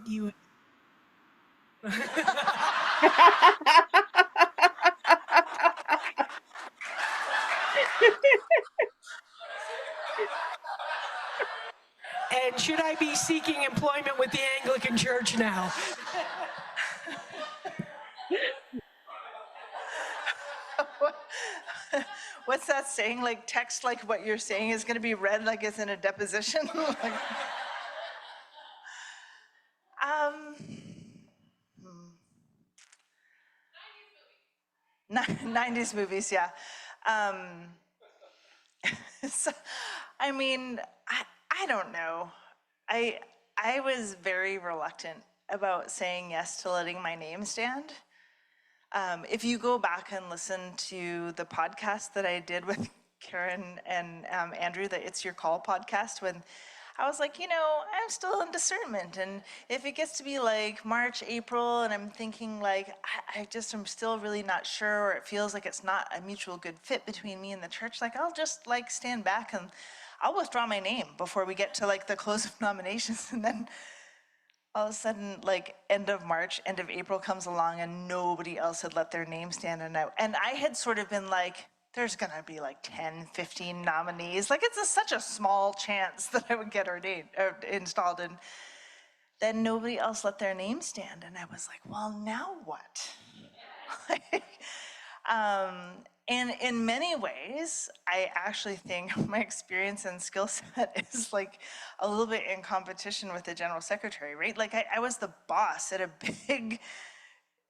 you. And should I be seeking employment with the Anglican Church now? What's that saying? Like text like what you're saying is going to be read like it's in a deposition? Like, um, 90s movies, yeah. Um, so, I mean, I don't know. I I was very reluctant about saying yes to letting my name stand. If you go back and listen to the podcast that I did with Karen and Andrew, the It's Your Call podcast, when I was like, I'm still in discernment. And if it gets to be like March, April, and I'm thinking like, I just am still really not sure, or it feels like it's not a mutual good fit between me and the church, like I'll just like stand back and I'll withdraw my name before we get to like the close of nominations. And then all of a sudden, like end of March, end of April comes along and nobody else had let their name stand. And I had sort of been like, there's gonna be like 10, 15 nominees. Like it's such a small chance that I would get ordained or installed. And then nobody else let their name stand. And I was like, well, now what? And in many ways, I actually think my experience and skill set is like a little bit in competition with the general secretary, right? Like I was the boss at a big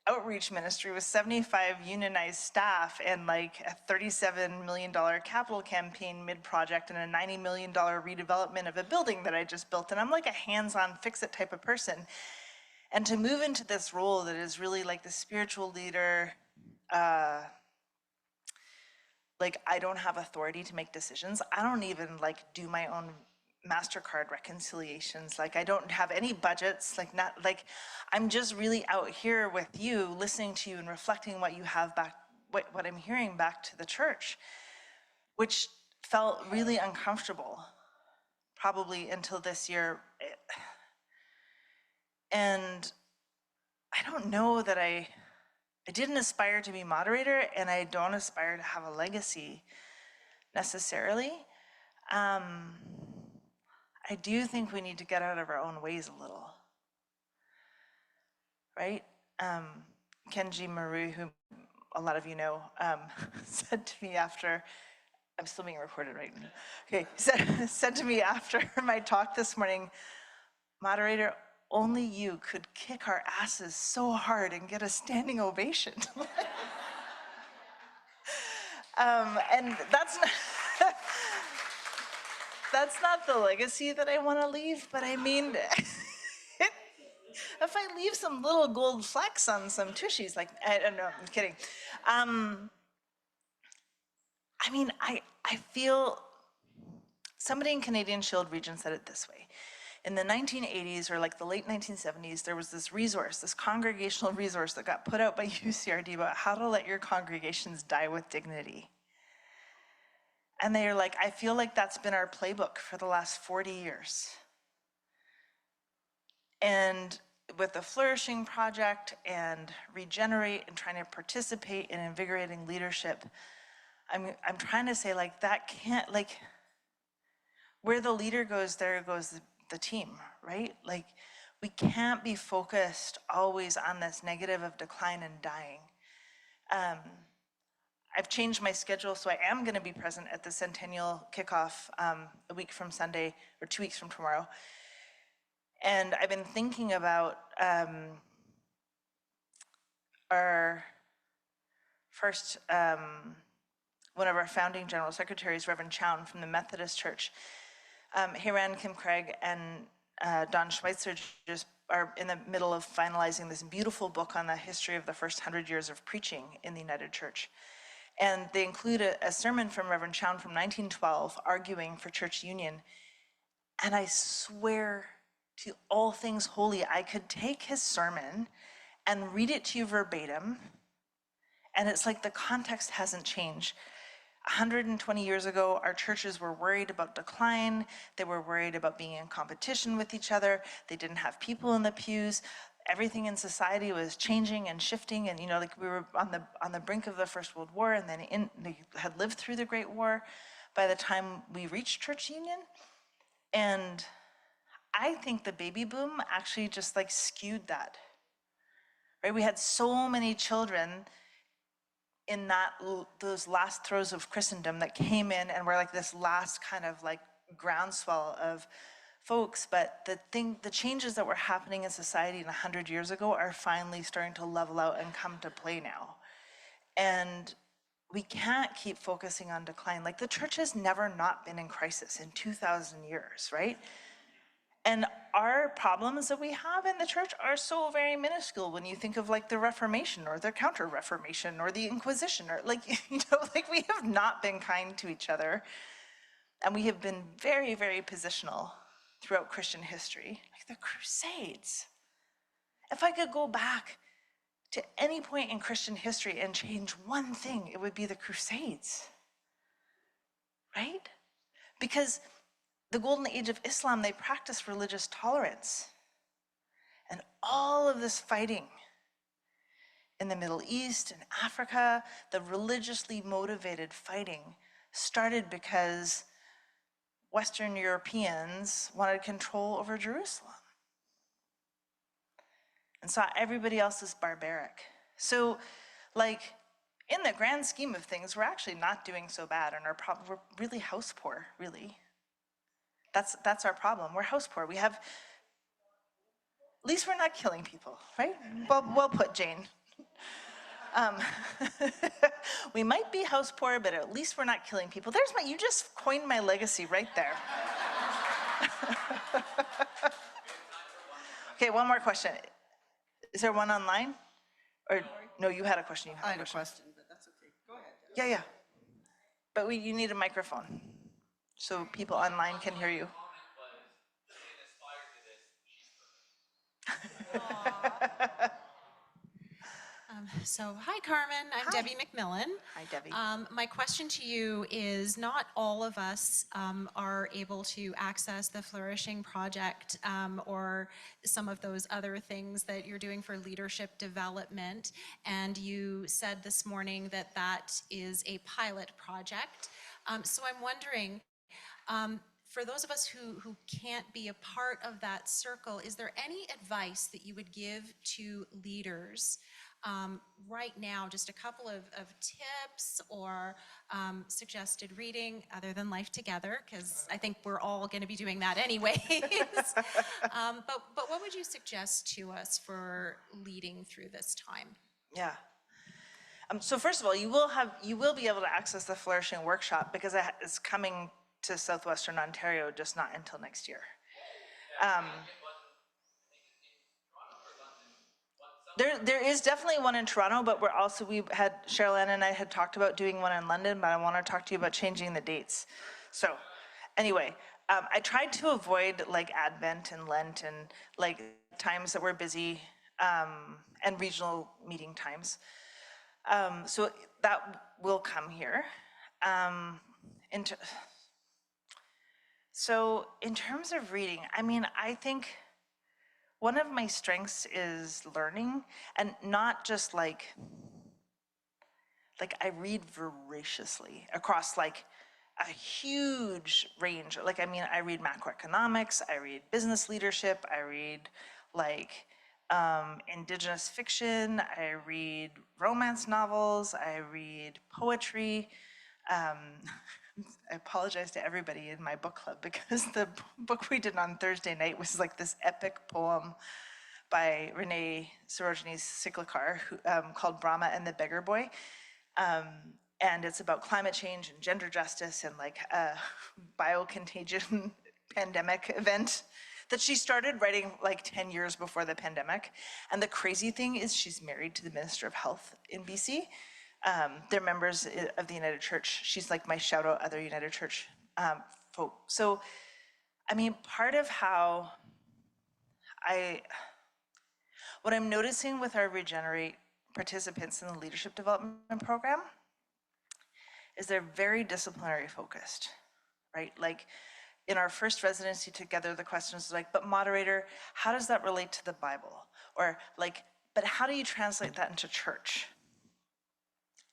outreach ministry with 75 unionized staff and like a $37 million capital campaign mid-project and a $90 million redevelopment of a building that I just built. And I'm like a hands-on fix-it type of person. And to move into this role that is really like the spiritual leader, like I don't have authority to make decisions. I don't even like do my own MasterCard reconciliations. Like I don't have any budgets, like not like I'm just really out here with you, listening to you and reflecting what you have back, what I'm hearing back to the church, which felt really uncomfortable, probably until this year. And I don't know that I didn't aspire to be moderator, and I don't aspire to have a legacy necessarily. I do think we need to get out of our own ways a little, right? Kenji Maru, who a lot of you know, said to me after, I'm still being recorded right now. Okay, said to me after my talk this morning, moderator, only you could kick our asses so hard and get a standing ovation. And that's not the legacy that I want to leave, but I mean, if I leave some little gold flecks on some tushies, like, I don't know, I'm kidding. I mean, I feel, somebody in Canadian Shield region said it this way. In the 1980s or like the late 1970s, there was this resource, this congregational resource that got put out by UCRD about how to let your congregations die with dignity. And they are like, I feel like that's been our playbook for the last 40 years. And with the Flourishing Project and Regenerate and trying to participate in invigorating leadership, I'm trying to say like that can't, like where the leader goes, there goes the team, right? Like we can't be focused always on this negative of decline and dying. I've changed my schedule, so I am going to be present at the Centennial kickoff a week from Sunday, or 2 weeks from tomorrow. And I've been thinking about our first, one of our founding general secretaries, Reverend Chown from the Methodist Church. Hiran Kim Craig and Don Schweitzer just are in the middle of finalizing this beautiful book on the history of the first 100 years of preaching in the United Church. And they include a sermon from Reverend Chown from 1912 arguing for church union. And I swear to all things holy, I could take his sermon and read it to you verbatim, and it's like the context hasn't changed. 120 years ago, our churches were worried about decline. They were worried about being in competition with each other. They didn't have people in the pews. Everything in society was changing and shifting, and like we were on the brink of the First World War, and then they had lived through the Great War by the time we reached church union. And I think the baby boom actually just like skewed that. Right? We had so many children in those last throes of Christendom that came in and were like this last kind of like groundswell of folks, but the changes that were happening in society 100 years ago are finally starting to level out and come to play now. And we can't keep focusing on decline. Like the church has never not been in crisis in 2,000 years, right? And our problems that we have in the church are so very minuscule when you think of like the Reformation or the Counter-Reformation or the Inquisition, or like, like we have not been kind to each other. And we have been very, very positional throughout Christian history, like the Crusades. If I could go back to any point in Christian history and change one thing, it would be the Crusades, right? Because the golden age of Islam, they practiced religious tolerance. And all of this fighting in the Middle East and Africa, the religiously motivated fighting started because Western Europeans wanted control over Jerusalem and saw everybody else as barbaric. So, like, in the grand scheme of things, we're actually not doing so bad, and we're really house poor, really. That's our problem. We're house poor. We have, at least we're not killing people, right? Well put, Jane. We might be house poor, but at least we're not killing people. You just coined my legacy right there. Okay, one more question. Is there one online? Or, no, you had a question. I had a question, but that's okay. Go ahead. Yeah. But you need a microphone so people online can hear you. Hi, Carmen. I'm Hi. Debbie McMillan. Hi, Debbie. My question to you is, not all of us are able to access the Flourishing Project or some of those other things that you're doing for leadership development. And you said this morning that that is a pilot project. So I'm wondering, for those of us who can't be a part of that circle, is there any advice that you would give to leaders right now, just a couple of tips or suggested reading other than Life Together, because I think we're all going to be doing that anyways. But what would you suggest to us for leading through this time? Yeah. So first of all, you will be able to access the Flourishing Workshop because it's coming to Southwestern Ontario, just not until next year. There is definitely one in Toronto, but Cheryl Ann and I had talked about doing one in London, but I want to talk to you about changing the dates. So anyway, I tried to avoid like Advent and Lent and like times that were busy and regional meeting times. So that will come here. So in terms of reading, I mean, I think one of my strengths is learning, and not just like I read voraciously across like a huge range. Like, I mean, I read macroeconomics, I read business leadership, I read like Indigenous fiction, I read romance novels, I read poetry. I apologize to everybody in my book club because the book we did on Thursday night was like this epic poem by Renee Sorogines Siklikar called Brahma and the Beggar Boy. And it's about climate change and gender justice and like a biocontagion pandemic event that she started writing like 10 years before the pandemic. And the crazy thing is she's married to the Minister of Health in BC. They're members of the United Church. She's like my shout out other United Church folk. So, I mean, part of how what I'm noticing with our Regenerate participants in the leadership development program is they're very disciplinary focused, right? Like in our first residency together, the question was like, but moderator, how does that relate to the Bible? Or like, but how do you translate that into church?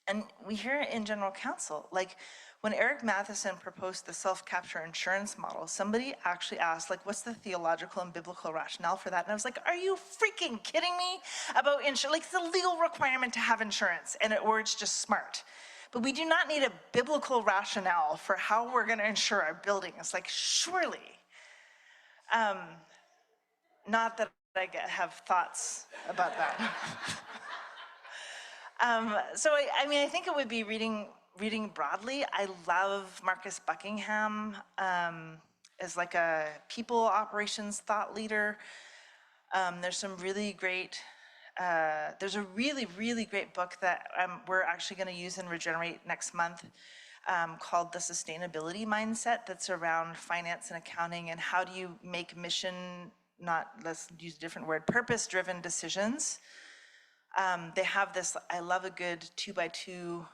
And we hear it in general counsel, like when Eric Matheson proposed the self-capture insurance model, somebody actually asked, like, what's the theological and biblical rationale for that? And I was like, are you freaking kidding me about insurance? Like, it's a legal requirement to have insurance, or it's just smart. But we do not need a biblical rationale for how we're gonna insure our buildings. Like, surely. Not that I have thoughts about that. So I mean, I think it would be reading broadly. I love Marcus Buckingham as like a people operations thought leader. There's some really great, there's a really, really great book that we're actually gonna use in Regenerate next month called The Sustainability Mindset, that's around finance and accounting and how do you make mission, not, let's use a different word, purpose-driven decisions. They have this, I love a good 2x2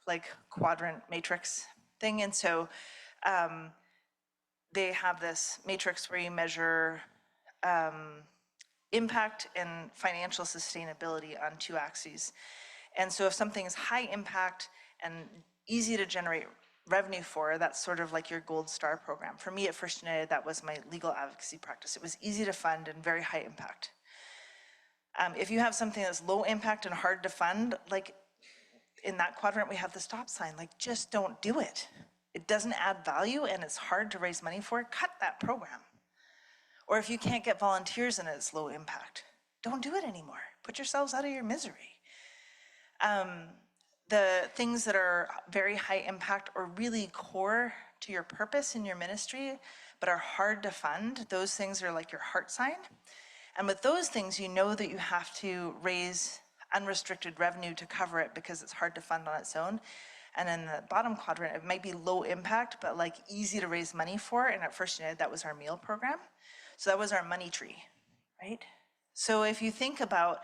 like quadrant matrix thing. And so they have this matrix where you measure impact and financial sustainability on 2 axes. And so if something is high impact and easy to generate revenue for, that's sort of like your gold star program. For me at First United, that was my legal advocacy practice. It was easy to fund and very high impact. If you have something that's low impact and hard to fund, like in that quadrant, we have the stop sign, like just don't do it. It doesn't add value and it's hard to raise money for it, cut that program. Or if you can't get volunteers and it's low impact, don't do it anymore. Put yourselves out of your misery. The things that are very high impact or really core to your purpose in your ministry, but are hard to fund, those things are like your heart sign. And with those things, you know that you have to raise unrestricted revenue to cover it because it's hard to fund on its own. And in the bottom quadrant, it might be low impact, but like easy to raise money for. And at First United, that was our meal program. So that was our money tree, right? So if you think about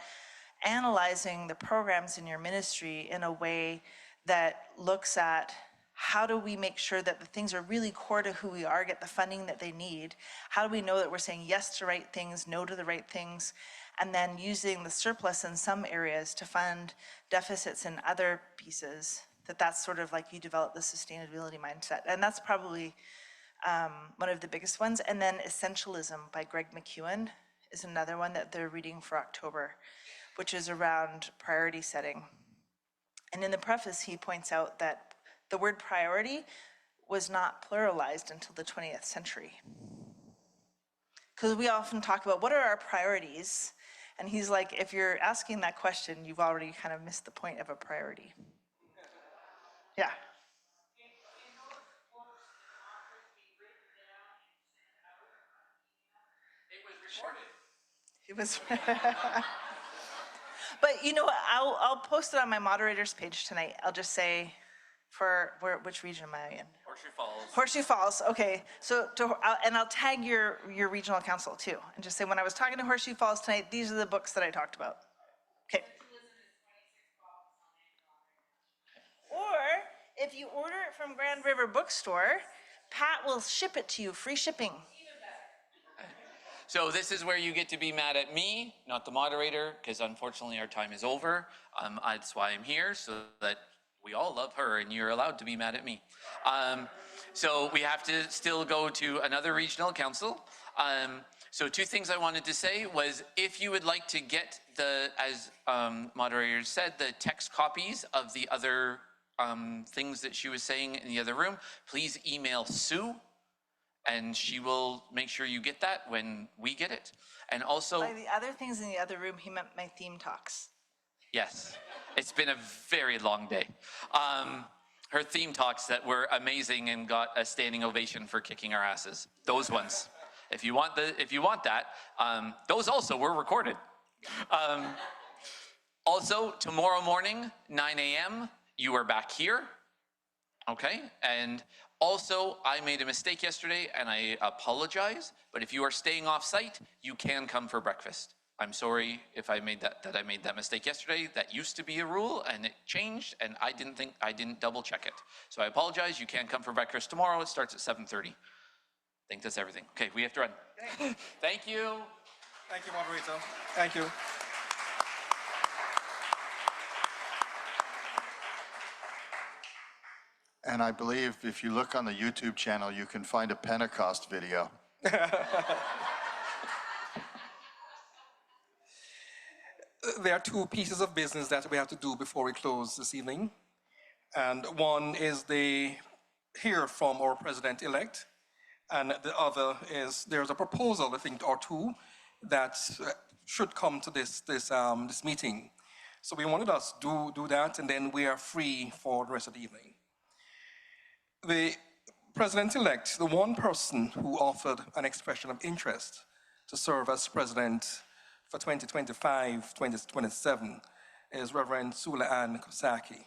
analyzing the programs in your ministry in a way that looks at how do we make sure that the things are really core to who we are, get the funding that they need? How do we know that we're saying yes to right things, no to the right things? And then using the surplus in some areas to fund deficits in other pieces, that's sort of like you develop the sustainability mindset. And that's probably one of the biggest ones. And then Essentialism by Greg McEwen is another one that they're reading for October, which is around priority setting. And in the preface, he points out that the word priority was not pluralized until the 20th century. Because we often talk about what are our priorities? And he's like, if you're asking that question, you've already kind of missed the point of a priority. Yeah. It was But you know what, I'll post it on my moderator's page tonight. I'll just say, which region am I in? Horseshoe Falls. Horseshoe Falls, okay. So, and I'll tag your regional council too, and just say, when I was talking to Horseshoe Falls tonight, these are the books that I talked about. Okay. Or, if you order it from Grand River Bookstore, Pat will ship it to you, free shipping. So this is where you get to be mad at me, not the moderator, because unfortunately our time is over. That's why I'm here, so that we all love her and you're allowed to be mad at me. So we have to still go to another regional council. So 2 things I wanted to say was, if you would like to get as moderator said, the text copies of the other things that she was saying in the other room, please email Sue, and she will make sure you get that when we get it. And also, By the other things in the other room, he meant my theme talks. yes, it's been a very long day. Her theme talks that were amazing and got a standing ovation for kicking our asses. Those ones. If you want that, those also were recorded. Also, tomorrow morning, 9 a.m., you are back here. Okay, and also, I made a mistake yesterday and I apologize, but if you are staying off site, you can come for breakfast. I'm sorry if I made that mistake yesterday. That used to be a rule and it changed and I didn't double check it. So I apologize. You can't come for breakfast tomorrow. It starts at 7:30. I think that's everything. Okay, we have to run. Thank you. Thank you, moderator. Thank you. And I believe if you look on the YouTube channel, you can find a Pentecost video. There are two pieces of business that we have to do before we close this evening. And one is hear from our president-elect, and the other is there's a proposal, I think, or two that should come to this meeting. So we wanted us to do that, and then we are free for the rest of the evening. The president-elect, the one person who offered an expression of interest to serve as president for 2025-2027 is Reverend Sula Ann Kosaki.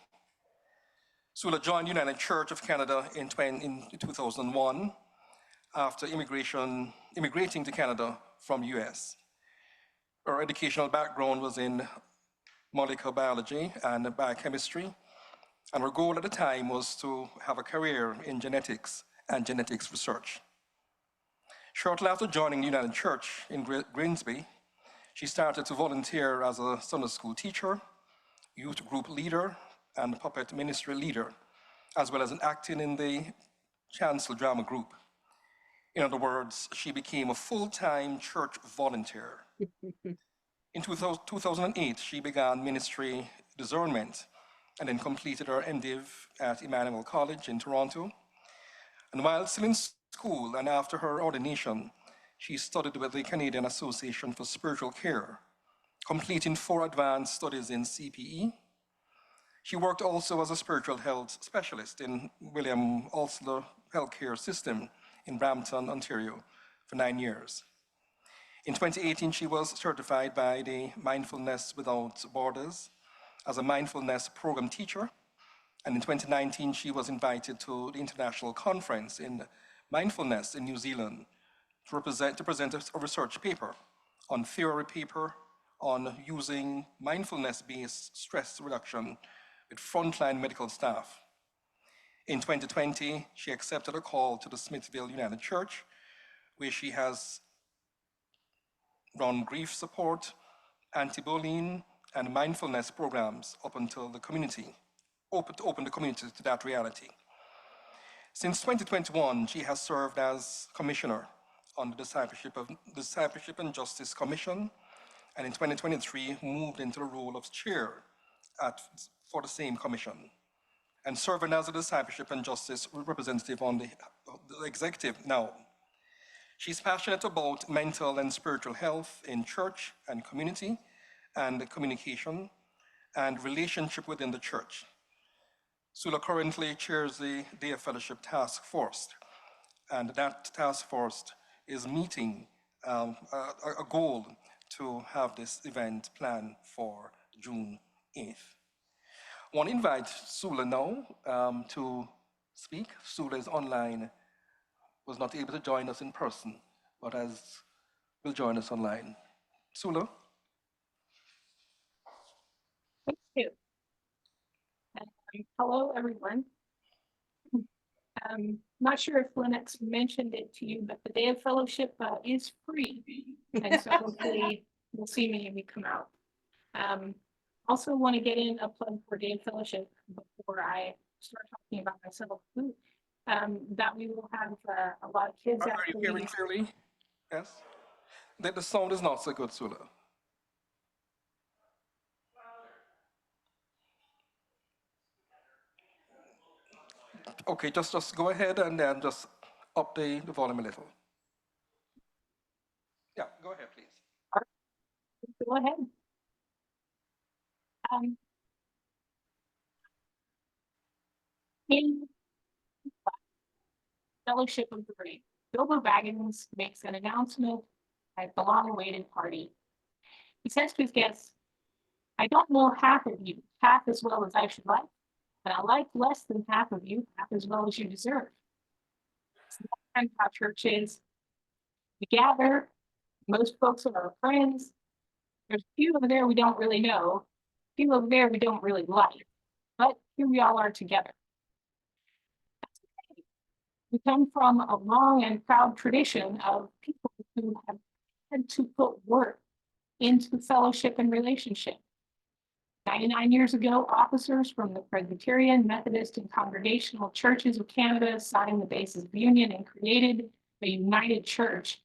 Sula joined United Church of Canada in 2001 after immigrating to Canada from the US. Her educational background was in molecular biology and biochemistry, and her goal at the time was to have a career in genetics and genetics research. Shortly after joining United Church in Grimsby, she started to volunteer as a Sunday school teacher, youth group leader, and puppet ministry leader, as well as acting in the chancel drama group. In other words, she became a full-time church volunteer. In 2008, she began ministry discernment and then completed her MDiv at Emmanuel College in Toronto. And while still in school and after her ordination, she studied with the Canadian Association for Spiritual Care, completing 4 advanced studies in CPE. She worked also as a spiritual health specialist in William Osler Healthcare System in Brampton, Ontario, for 9 years. In 2018, she was certified by the Mindfulness Without Borders as a mindfulness program teacher. And in 2019, she was invited to the International Conference in Mindfulness in New Zealand to present a research paper on theory paper on using mindfulness-based stress reduction with frontline medical staff. In 2020, she accepted a call to the Smithville United Church, where she has run grief support, anti-bullying, and mindfulness programs up until the community, open the community to that reality. Since 2021, she has served as commissioner on the Discipleship and Justice Commission, and in 2023 moved into the role of chair for the same commission, and serving as a Discipleship and Justice representative on the executive now. She's passionate about mental and spiritual health in church and community, and communication, and relationship within the church. Sula currently chairs the Day of Fellowship Task Force, and that task force is meeting a goal to have this event planned for June 8th. I want to invite Sula now to speak. Sula is online, was not able to join us in person, but will join us online. Sula? Thank you. Hello, everyone. Not sure if Lennox mentioned it to you, but the Day of Fellowship is free. And so hopefully you'll see many of you come out. Also want to get in a plug for Day of Fellowship before I start talking about myself. That we will have a lot of kids. Are you hearing clearly? Yes? The sound is not so good, Sula. Okay, just go ahead and then just up the volume a little. Yeah, go ahead, please. Go ahead. In Fellowship of the Brave, Bilbo Baggins makes an announcement at the long-awaited party. He says to his guests, "I don't know half of you, half as well as I should like, but I like less than half of you, half as well as you deserve." Sometimes how church is. We gather, most folks are our friends, There's a few over there we don't really know, a few over there we don't really like, but here we all are together. We come from a long and proud tradition of people who have had to put work into fellowship and relationship. 99 years ago, officers from the Presbyterian, Methodist, and Congregational Churches of Canada signed the Basis of Union and created the United Church.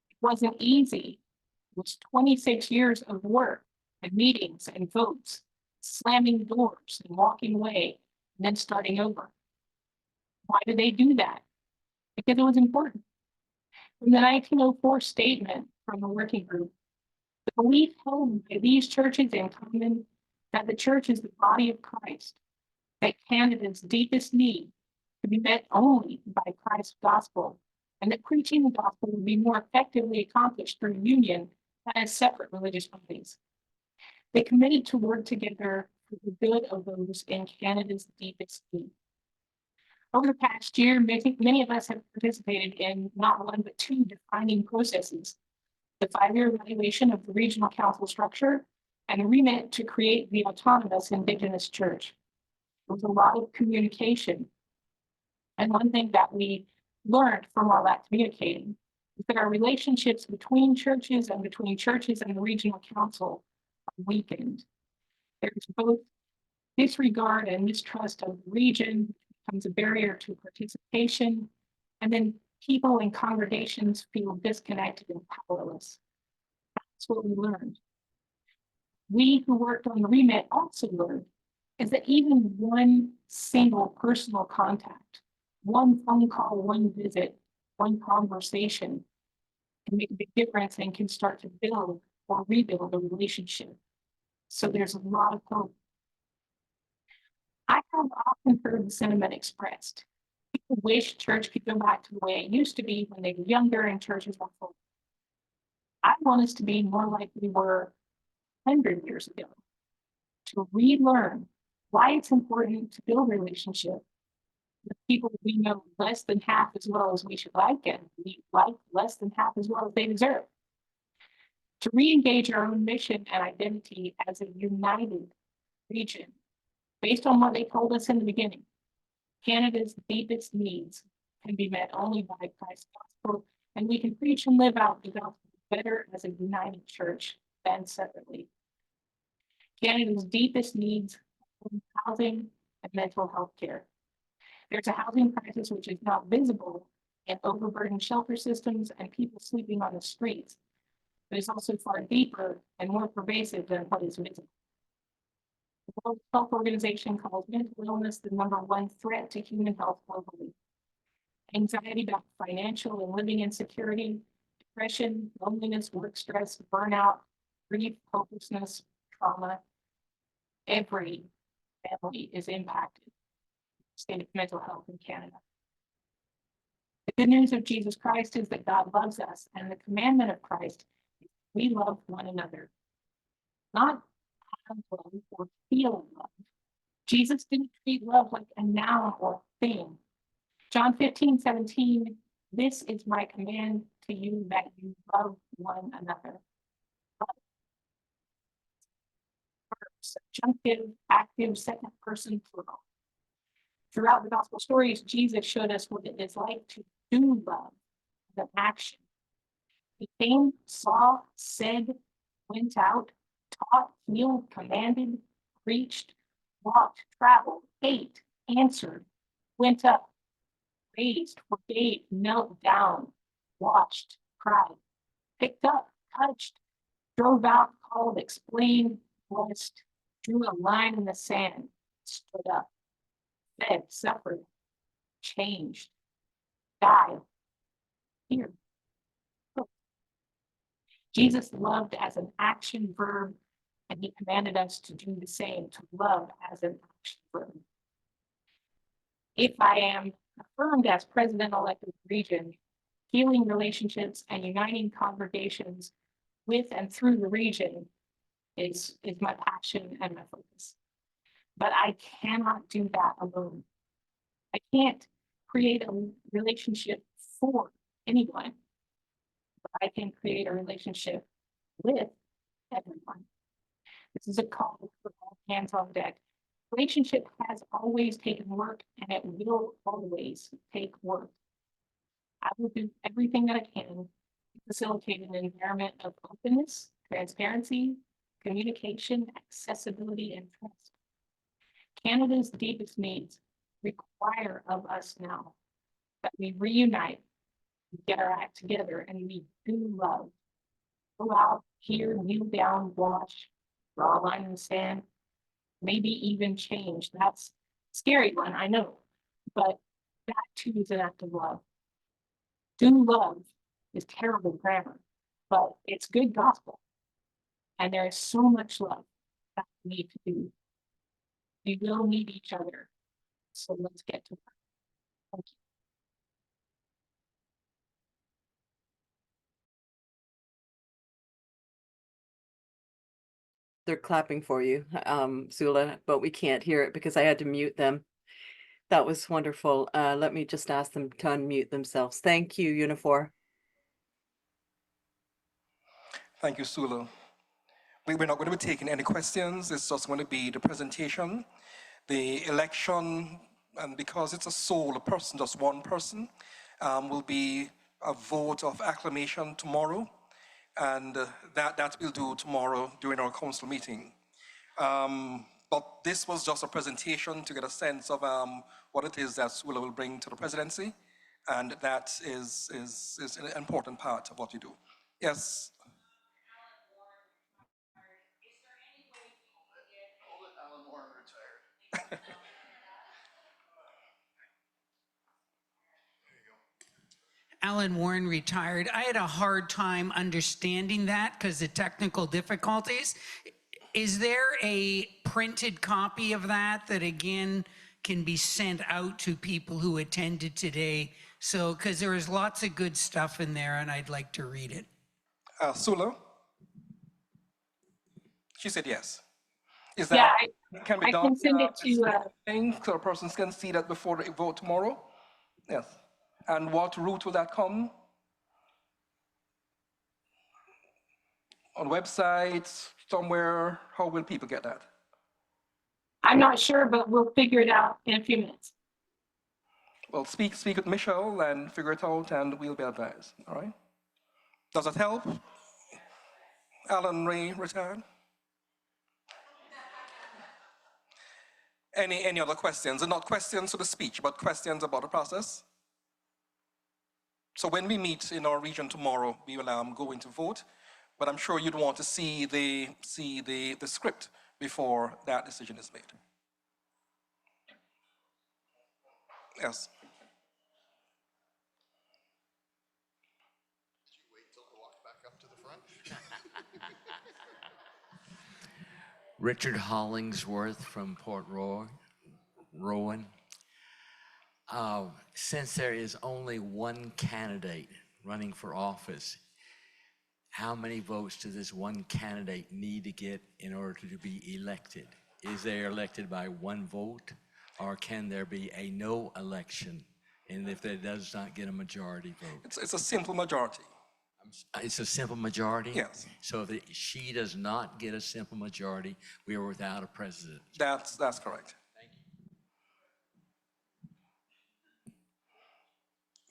It wasn't easy. It was 26 years of work and meetings and votes, slamming doors and walking away, and then starting over. Why did they do that? Because it was important. From the 1904 statement from the working group, the belief held by these churches in common that the church is the body of Christ, that Canada's deepest need could be met only by Christ's gospel, and that preaching the gospel would be more effectively accomplished through union than as separate religious bodies. They committed to work together for the good of those in Canada's deepest need. Over the past year, many of us have participated in not one but two defining processes: the 5-year evaluation of the regional council structure and the remit to create the autonomous Indigenous church. There was a lot of communication. And one thing that we learned from all that communicating is that our relationships between churches and between churches and the regional council are weakened. There's both disregard and mistrust of the region, which becomes a barrier to participation, and then people in congregations feel disconnected and powerless. That's what we learned. We who worked on the remit also learned is that even one single personal contact, one phone call, one visit, one conversation can make a big difference and can start to build or rebuild a relationship. So there's a lot of hope. I have often heard the sentiment expressed. People wish church could go back to the way it used to be when they were younger and churches were full. I want us to be more like we were 100 years ago, to relearn why it's important to build relationship with people we know less than half as well as we should like, and we like less than half as well as they deserve. To re-engage our own mission and identity as a united region, based on what they told us in the beginning. Canada's deepest needs can be met only by Christ's gospel, and we can preach and live out the gospel better as a united church than separately. Canada's deepest needs are housing and mental health care. There's a housing crisis which is not visible in overburdened shelter systems and people sleeping on the streets, but it's also far deeper and more pervasive than what is visible. The World Health Organization calls mental illness the #1 threat to human health globally. Anxiety about financial and living insecurity, depression, loneliness, work stress, burnout, grief, hopelessness, trauma. Every family is impacted in the state of mental health in Canada. The good news of Jesus Christ is that God loves us, and the commandment of Christ is we love one another. Not have love or feel love. Jesus didn't treat love like a noun or thing. John 15:17, this is my command to you, that you love one another. Subjunctive, active, second person plural. Throughout the gospel stories, Jesus showed us what it is like to do love, the action. He came, saw, said, went out, taught, healed, commanded, preached, walked, traveled, ate, answered, went up, raised, forgave, knelt down, watched, cried, picked up, touched, drove out, called, explained, blessed, drew a line in the sand, stood up, fed, suffered, changed, died, here. Jesus loved as an action verb, and he commanded us to do the same, to love as an action verb. If I am affirmed as president-elect of the region, healing relationships and uniting congregations with and through the region is my passion and my focus. But I cannot do that alone. I can't create a relationship for anyone, but I can create a relationship with everyone. This is a call for all hands on deck. Relationship has always taken work and it will always take work. I will do everything that I can to facilitate an environment of openness, transparency, communication, accessibility, and trust. Canada's deepest needs require of us now that we reunite, get our act together, and we do love. Go out, hear, kneel down, watch, draw a line in the sand, maybe even change. That's a scary one, I know, but that too is an act of love. Do love is terrible grammar, but it's good gospel. And there is so much love that we need to do. We will need each other. So let's get to work. Thank you. They're clapping for you, Zula, but we can't hear it because I had to mute them. That was wonderful. Let me just ask them to unmute themselves. Thank you, Unifor. Thank you, Sula. We're not going to be taking any questions. It's just going to be the presentation, the election, and because it's a person, just one person, will be a vote of acclamation tomorrow, and that we'll do tomorrow during our council meeting. But this was just a presentation to get a sense of what it is that Sula will bring to the presidency, and that is an important part of what you do. Yes. Alan Warren retired. I had a hard time understanding that because of technical difficulties. Is there a printed copy of that that again can be sent out to people who attended today? So, because there was lots of good stuff in there and I'd like to read it. Sula? She said yes. Is Yeah, that, can be I done? can send it to, so persons can see that before they vote tomorrow? Yes. And what route will that come? On websites, somewhere? How will people get that? I'm not sure, but we'll figure it out in a few minutes. Well, speak with Michelle and figure it out and we'll be advised, all right? Does that help? Alan Ray retired? Any other questions? And not questions to the speech, but questions about the process? So when we meet in our region tomorrow, we will go into vote, but I'm sure you'd want to see the script before that decision is made. Yes. Did you wait till I walked back up to the front? Richard Hollingsworth from Port Rowan. Since there is only one candidate running for office, how many votes does this one candidate need to get in order to be elected? Is they elected by one vote, or can there be a no election? And if they does not get a majority vote? It's a simple majority. It's a simple majority? Yes. So if she does not get a simple majority, we are without a president. That's correct.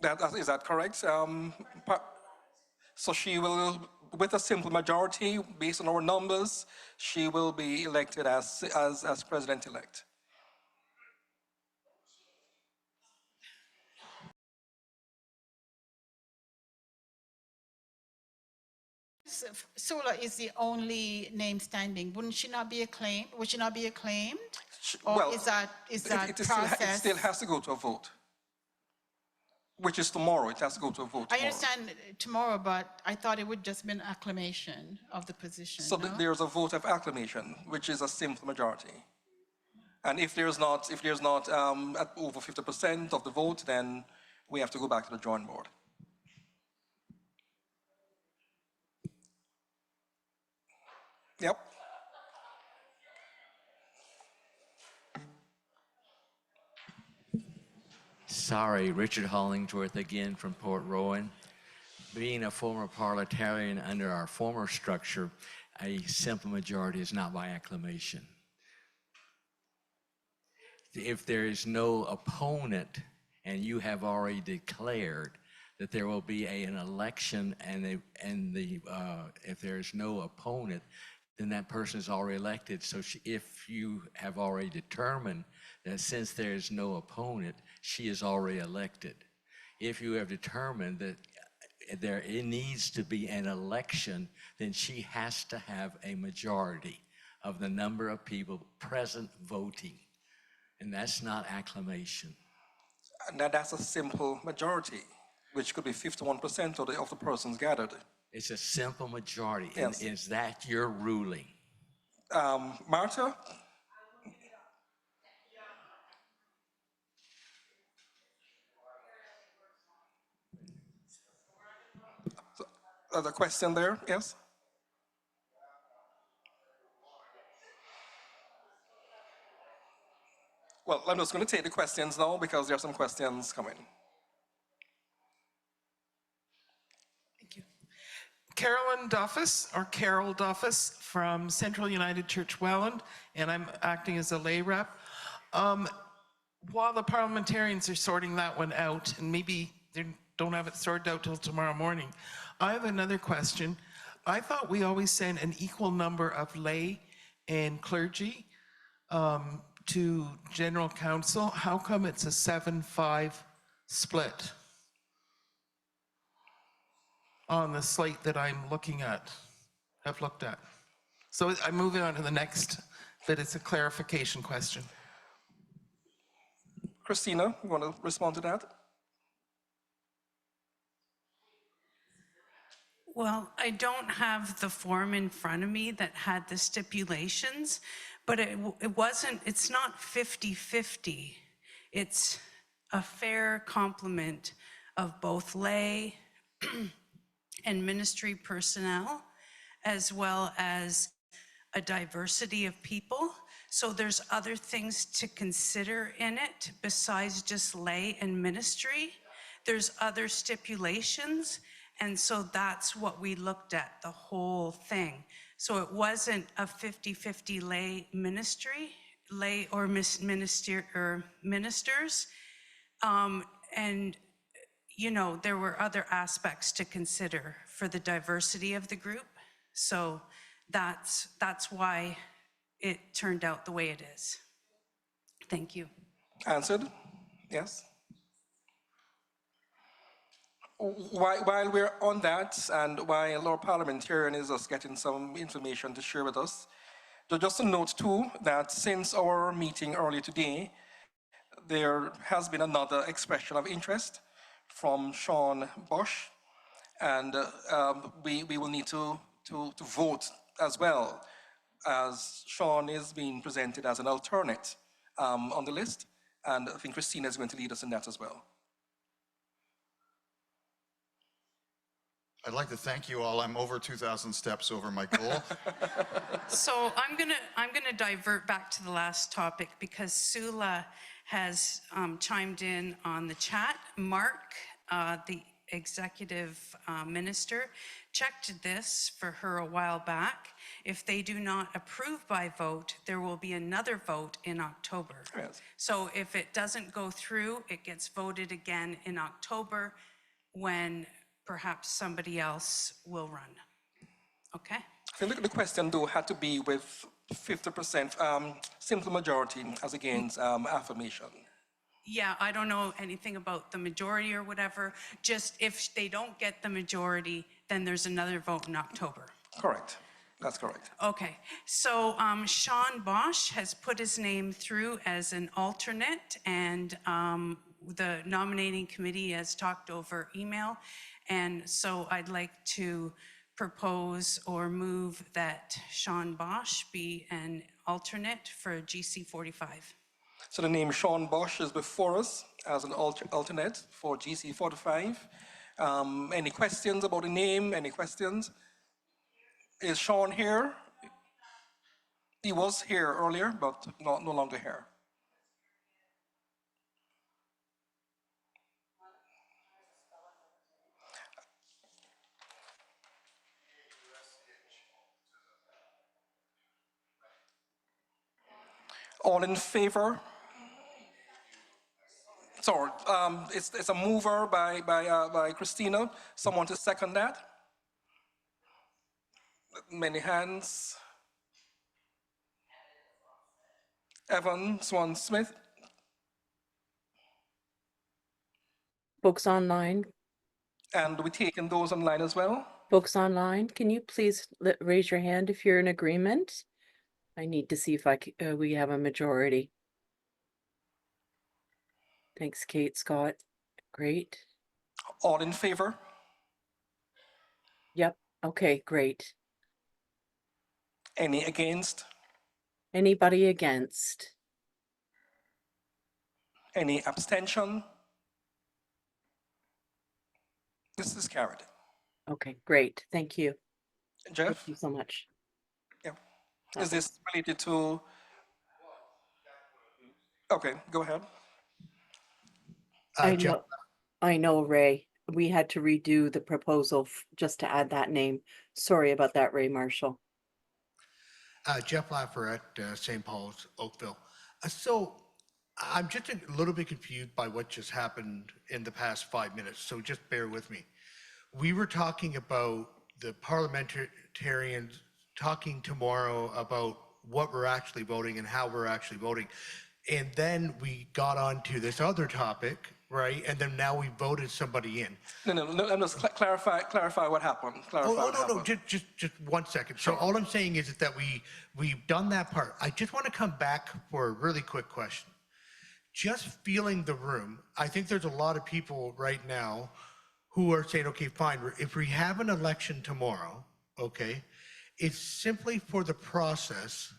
Thank you. Is that correct? So she will, with a simple majority, based on our numbers, she will be elected as president-elect. Sula is the only name standing. Wouldn't she not be acclaimed? Would she not be acclaimed? Or Well, is that it process? still has to go to a vote, which is tomorrow. It has to go to a vote tomorrow. I understand tomorrow, but I thought it would just be an acclamation of the position. So no? there's a vote of acclamation, which is a simple majority. And if there's not at over 50% of the vote, then we have to go back to the drawing board. Yep. Sorry, Richard Hollingsworth again from Port Rowan. Being a former parliamentarian under our former structure, a simple majority is not by acclamation. If there is no opponent and you have already declared that there will be an election and if there is no opponent, then that person is already elected. So if you have already determined that since there is no opponent, she is already elected. If you have determined that it needs to be an election, then she has to have a majority of the number of people present voting. And that's not acclamation. And that's a simple majority, which could be 51% of the persons gathered. It's a simple majority. Yes. And is that your ruling? Martha? Other question there? Yes? Well, I'm just going to take the questions now because there are some questions coming. Carolyn Duffus, or Carol Duffus, from Central United Church Welland, and I'm acting as a lay rep. While the parliamentarians are sorting that one out, and maybe they don't have it sorted out till tomorrow morning, I have another question. I thought we always sent an equal number of lay and clergy to General Council. How come it's a 7-5 split on the slate that I'm looking at, have looked at? So I'm moving on to the next, that it's a clarification question. Christina, you want to respond to that? Well, I don't have the form in front of me that had the stipulations, but it's not 50-50. It's a fair complement of both lay and ministry personnel, as well as a diversity of people. So there's other things to consider in it besides just lay and ministry. There's other stipulations. And so that's what we looked at, the whole thing. So it wasn't a 50-50 lay ministry, lay or ministers. And, you know, there were other aspects to consider for the diversity of the group. So that's why it turned out the way it is. Thank you. Answered? Yes? While we're on that, and while our parliamentarian is just getting some information to share with us, just to note too that since our meeting earlier today, there has been another expression of interest from Sean Bosch, and we will need to vote as well, as Sean is being presented as an alternate on the list, and I think Christina is going to lead us in that as well. I'd like to thank you all. I'm over 2,000 steps over my goal. So I'm gonna divert back to the last topic because Sula has chimed in on the chat. Mark, the executive minister, checked this for her a while back. If they do not approve by vote, there will be another vote in October. Yes. So if it doesn't go through, it gets voted again in October when perhaps somebody else will run. Okay? I think the question though had to be with 50% simple majority as against affirmation. Yeah, I don't know anything about the majority or whatever. Just if they don't get the majority, then there's another vote in October. Correct. That's correct. Okay, so Sean Bosch has put his name through as an alternate, and the nominating committee has talked over email. And so I'd like to propose or move that Sean Bosch be an alternate for GC 45. So the name Sean Bosch is before us as an alternate for GC 45. Any questions about the name? Any questions? Is Sean here? He was here earlier, but no longer here. All in favor? Sorry, it's a mover by Christina. Someone to second that? Many hands. Evan Swan Smith. Folks online, And we taking those online as well? can you please raise your hand if you're in agreement? I need to see if we have a majority. Thanks, Kate, Scott. Great. All in favor? Yep. Okay, great. Any against? Anybody against? Any abstention? This is carried. Okay, great. Thank you. Jeff? Thank you so much. Yeah. Is this related to? Okay, go ahead. I know, Ray. We had to redo the proposal just to add that name. Sorry about that, Ray Marshall. Jeff Laffer at St. Paul's, Oakville. So I'm just a little bit confused by what just happened in the past 5 minutes, so just bear with me. We were talking about the parliamentarians talking tomorrow about what we're actually voting and how we're actually voting. And then we got on to this other topic, right? And then now we voted somebody in. No, I'm just clarify what happened. No, just 1 second. Sure. So all I'm saying is that we've done that part. I just want to come back for a really quick question. Just feeling the room, I think there's a lot of people right now who are saying, okay, fine, if we have an election tomorrow, okay, it's simply for the process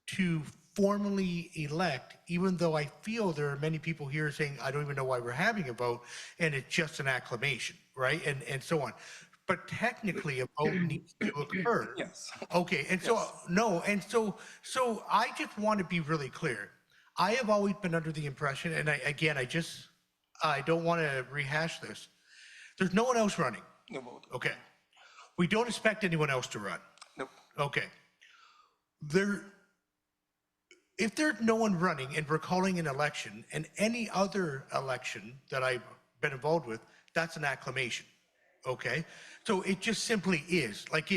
to formally elect, even though I feel there are many people here saying, I don't even know why we're having a vote, and it's just an acclamation, right? And so on. But technically a vote needs to occur. Yes. Okay, and so, Yes. no, and so I just want to be really clear. I have always been under the impression, and I don't want to rehash this. There's no one else running. No vote. Okay. We don't expect anyone else to run. Nope. Okay. If there's no one running and we're calling an election, and any other election that I've been involved with, that's an acclamation. Okay? So it just simply is. Like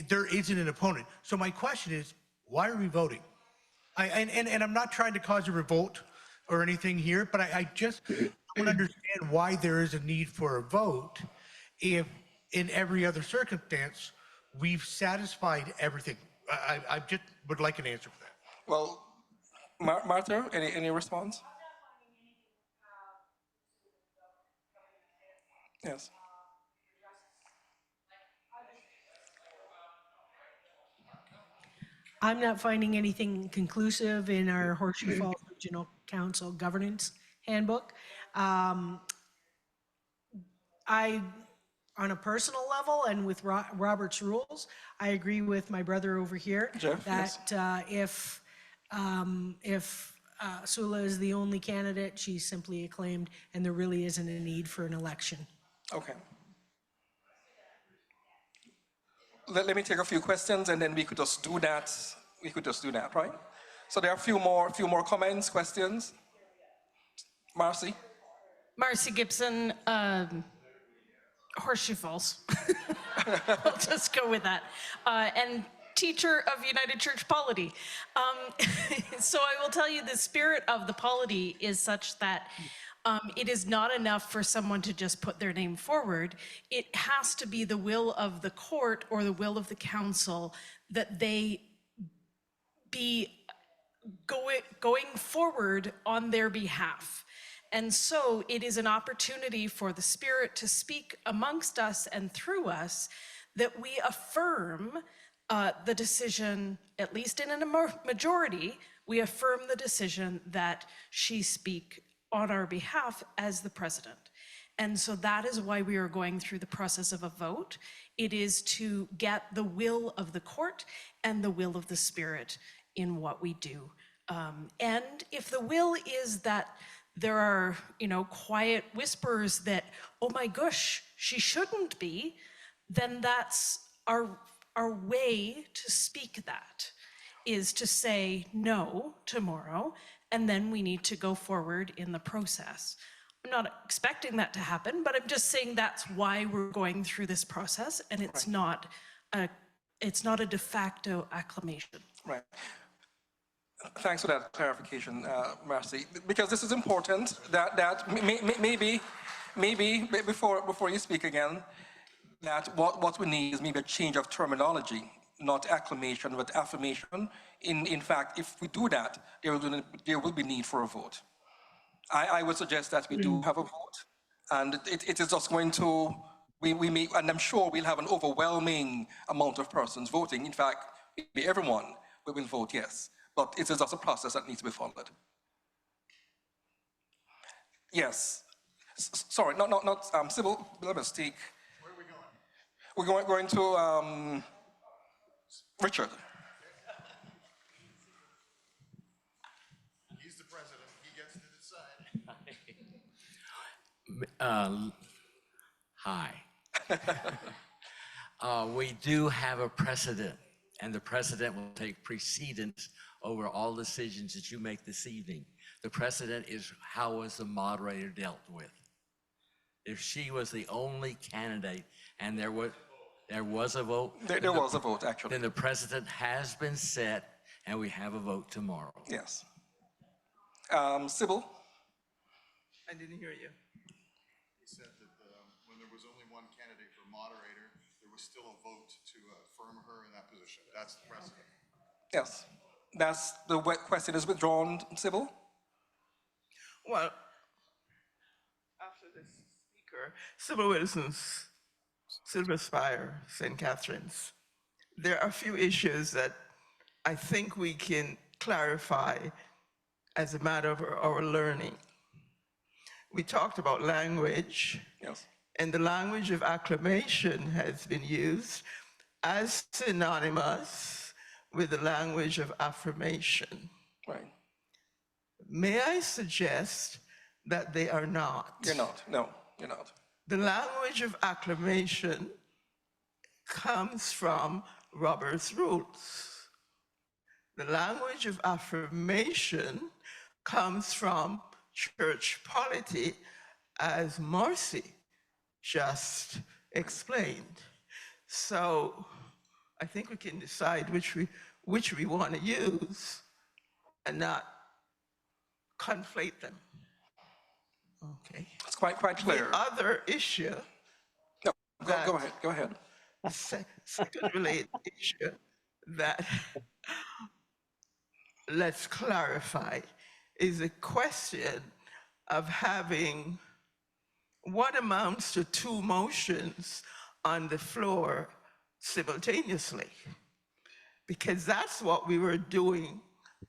there isn't an opponent. So my question is, why are we voting? And I'm not trying to cause a revolt or anything here, but I just don't understand why there is a need for a vote if in every other circumstance we've satisfied everything. I just would like an answer for that. Well, Martha, any response? Yes. I'm not finding anything conclusive in our Horseshoe Falls Regional Council Governance Handbook. On a personal level and with Robert's rules, I agree with my brother over here Jeff, that if Sula is the only candidate, she's simply acclaimed, and there really isn't a need for an election. Okay. Let me take a few questions, and then we could just do that. Right? So there are a few more comments, questions. Marcy. Marcy Gibson, Horseshoe Falls. I'll just go with that. And teacher of United Church Polity. So I will tell you the spirit of the polity is such that it is not enough for someone to just put their name forward. It has to be the will of the court or the will of the council that they be going forward on their behalf. And so it is an opportunity for the Spirit to speak amongst us and through us that we affirm the decision, at least in a majority, we affirm the decision that she speak on our behalf as the president. And so that is why we are going through the process of a vote. It is to get the will of the court and the will of the Spirit in what we do. And if the will is that there are, quiet whispers that, oh my gosh, she shouldn't be, then that's our way to speak that. is to say no tomorrow, and then we need to go forward in the process. I'm not expecting that to happen, but I'm just saying that's why we're going through this process, and it's not a de facto acclamation. Right. Thanks for that clarification, Marcy. Because this is important. Maybe before you speak again, that what we need is maybe a change of terminology, not acclamation, but affirmation. In fact, if we do that, there will be need for a vote. I would suggest that we do have a vote, and it is just going to, we may, and I'm sure we'll have an overwhelming amount of persons voting. In fact, maybe everyone will vote yes, but it is just a process that needs to be followed. Yes. Sorry, not Sybil, let me speak. Where are we going? We're going to Richard. He's the president. He gets to decide. Hi. We do have a precedent, and the precedent will take precedence over all decisions that you make this evening. The precedent is how was the moderator dealt with. If she was the only candidate and there was a vote. There was a vote, actually. Then the precedent has been set, and we have a vote tomorrow. Yes. Sybil? I didn't hear you. He said that when there was only one candidate for moderator, there was still a vote to affirm her in that position. That's the precedent. Yes. That's the question is withdrawn, Sybil? Well, after this speaker, Sybil Wilson's Silver Spire, St. Catherine's, there are a few issues that I think we can clarify as a matter of our learning. We talked about language. Yes. And the language of acclamation has been used as synonymous with the language of affirmation. Right. May I suggest that they are not? You're not. No, you're not. The language of acclamation comes from Robert's rules. The language of affirmation comes from church polity, as Marcy just explained. So I think we can decide which we want to use and not conflate them. Okay. It's quite clear. The other issue. No, go ahead. Second related issue that let's clarify is a question of having what amounts to two motions on the floor simultaneously. Because that's what we were doing,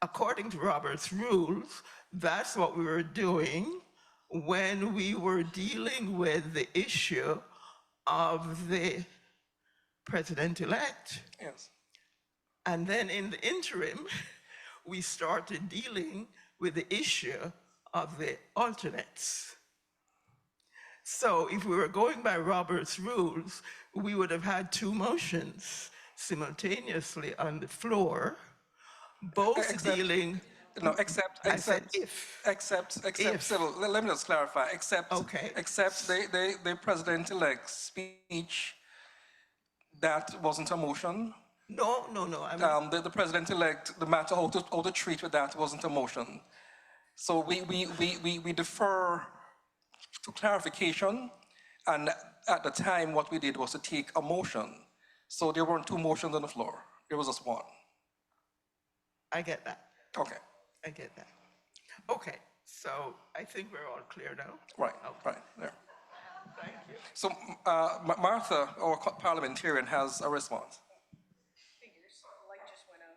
according to Robert's rules, that's what we were doing when we were dealing with the issue of the president-elect. Yes. And then in the interim, we started dealing with the issue of the alternates. So if we were going by Robert's rules, we would have had two motions simultaneously on the floor, both dealing. No, except if. Sybil, let me just clarify. Except the president-elect's speech, that wasn't a motion. No. The president-elect, the matter how to treat with that wasn't a motion. So we defer to clarification, and at the time what we did was to take a motion. So there weren't two motions on the floor. There was just one. I get that. Okay. I get that. Okay, so I think we're all clear now. Right, okay. right, there. Thank you. So Martha, our parliamentarian, has a response. Figures, the light just went out.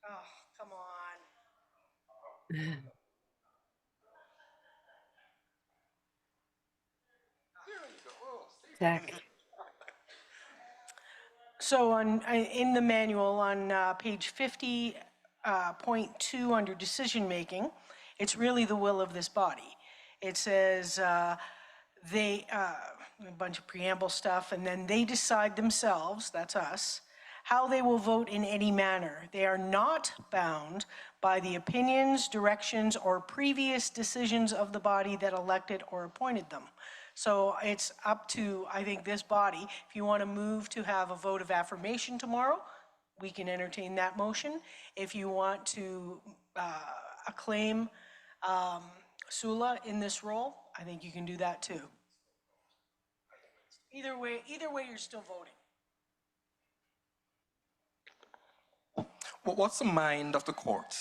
Oh, come on. Zach. So in the manual on page 50.2 under decision making, it's really the will of this body. It says a bunch of preamble stuff, and then they decide themselves, that's us, how they will vote in any manner. They are not bound by the opinions, directions, or previous decisions of the body that elected or appointed them. So it's up to, I think, this body. If you want to move to have a vote of affirmation tomorrow, we can entertain that motion. If you want to acclaim Sula in this role, I think you can do that too. Either way, you're still voting. What's the mind of the court?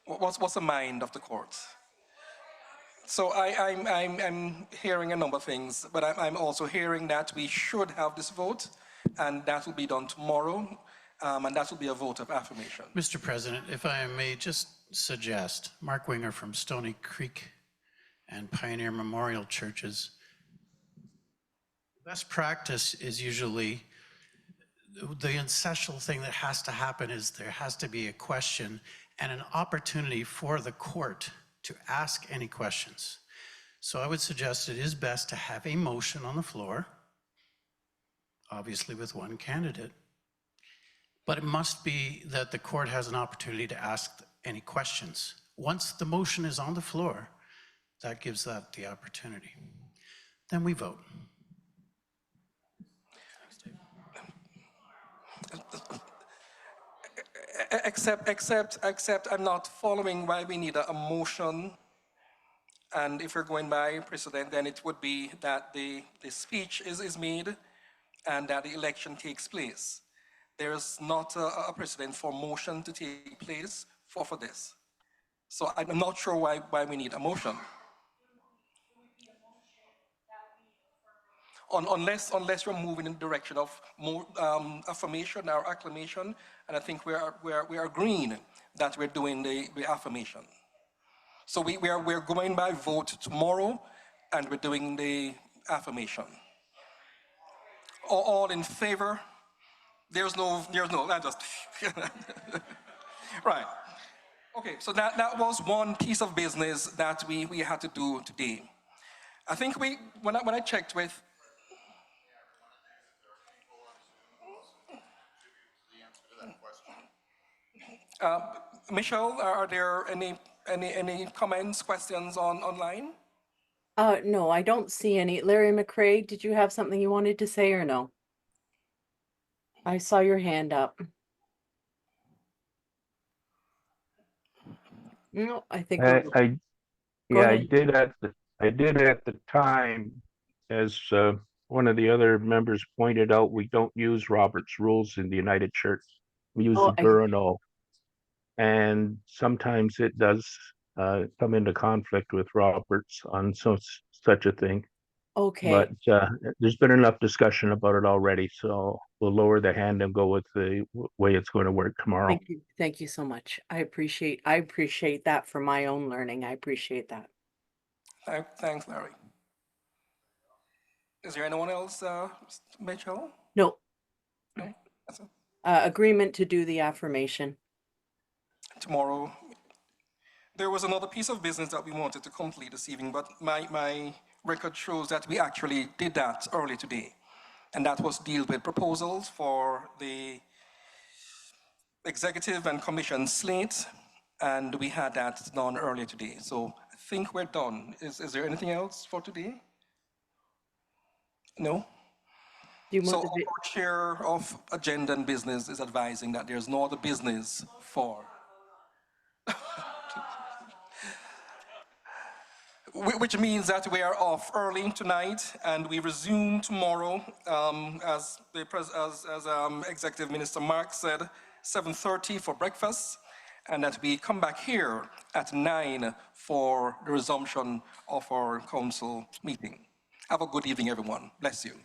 What's the mind of the court? So I'm hearing a number of things, but I'm also hearing that we should have this vote, and that will be done tomorrow, and that will be a vote of affirmation. Mr. President, if I may just suggest, Mark Winger from Stony Creek and Pioneer Memorial Churches, best practice is usually the essential thing that has to happen is there has to be a question and an opportunity for the court to ask any questions. So I would suggest it is best to have a motion on the floor, obviously with one candidate, but it must be that the court has an opportunity to ask any questions. Once the motion is on the floor, that gives that the opportunity. Then we vote. Except I'm not following why we need a motion. And if you're going by precedent, then it would be that the speech is made and that the election takes place. There is not a precedent for motion to take place for this. So I'm not sure why we need a motion. Unless you're moving in the direction of more affirmation or acclamation, and I think we are agreeing that we're doing the affirmation. So we're going by vote tomorrow, and we're doing the affirmation. All in favor? There's no. I just right. Okay. So that was one piece of business that we had to do today. I think when I checked with. Michelle, are there any comments, questions online? No, I don't see any. Larry McCrae, did you have something you wanted to say or no? I saw your hand up. No, I think I did at the time, as one of the other members pointed out, we don't use Robert's rules in the United Church. We use the Burano. And sometimes it does come into conflict with Roberts on such a thing. Okay. But there's been enough discussion about it already, so we'll lower the hand and go with the way it's going to work tomorrow. Thank you so much. I appreciate that for my own learning. I appreciate that. Thanks, Larry. Is there anyone else, Mitchell? No. No. Agreement to do the affirmation. Tomorrow. There was another piece of business that we wanted to complete this evening, but my record shows that we actually did that early today. And that was deal with proposals for the executive and commission slate, and we had that done earlier today. So I think we're done. Is there anything else for today? No? So our chair of agenda and business is advising that there's no other business for which means that we are off early tonight, and we resume tomorrow, as Executive Minister Mark said, 7:30 for breakfast, and that we come back here at 9 for the resumption of our council meeting. Have a good evening, everyone. Bless you.